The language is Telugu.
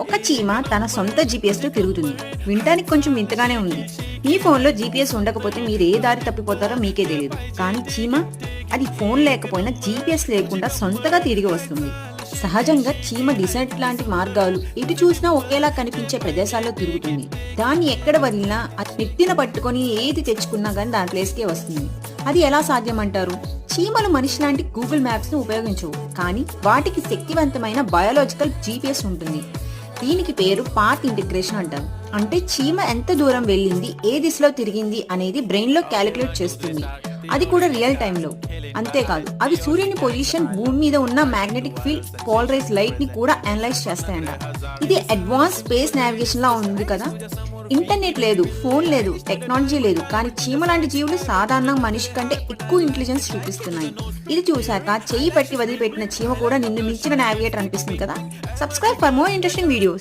ఒక చీమ తన సొంత జీపీఎస్ లో తిరుగుతుంది. వినటానికి కొంచెం వింతగానే ఉంది. మీ ఫోన్లో జీపీఎస్ ఉండకపోతే మీరు ఏ దారి తప్పిపోతారో మీకే తెలియదు. కానీ చీమ అది ఫోన్ లేకపోయినా జీపీఎస్ లేకుండా సొంతగా తిరిగి వస్తుంది. సహజంగా చీమ డిసెంట్ లాంటి మార్గాలు ఎటు చూసినా ఒకేలా కనిపించే ప్రదేశాల్లో తిరుగుతుంది. దాన్ని ఎక్కడ వదిలినా నెత్తిన పట్టుకొని ఏది తెచ్చుకున్నా గానీ దాని ప్లేస్కే వస్తుంది. అది ఎలా సాధ్యమంటారు? చీమలు మనిషి లాంటి గూగుల్ మ్యాప్స్ ను ఉపయోగించవు, కానీ వాటికి శక్తివంతమైన బయోలాజికల్ జీపీఎస్ ఉంటుంది. దీనికి పేరు పాత్ ఇంటిగ్రేషన్ అంటారు. అంటే చీమ ఎంత దూరం వెళ్ళింది, ఏ దిశలో తిరిగింది అనేది బ్రెయిన్ లో క్యాలిక్యులేట్ చేస్తుంది. అది కూడా రియల్ టైంలో. అంతేకాదు, అవి సూర్యుని పొజిషన్, భూమి మీద ఉన్న మ్యాగ్నెటిక్ ఫీల్డ్, పోలరైజ్ లైట్ ని కూడా అనలైజ్ చేస్తాయంట. ఇది అడ్వాన్స్ స్పేస్ నావిగేషన్ లా ఉంది కదా. ఇంటర్నెట్ లేదు, ఫోన్ లేదు, టెక్నాలజీ లేదు, కానీ చీమ లాంటి జీవులు సాధారణ మనిషి కంటే ఎక్కువ ఇంటెలిజెన్స్ చూపిస్తున్నాయి. ఇది చూశాక చెయ్యి పట్టి వదిలిపెట్టిన చీమ కూడా నిన్ను మించిన నావిగేటర్ అనిపిస్తుంది కదా. Subscribe for more interesting videos.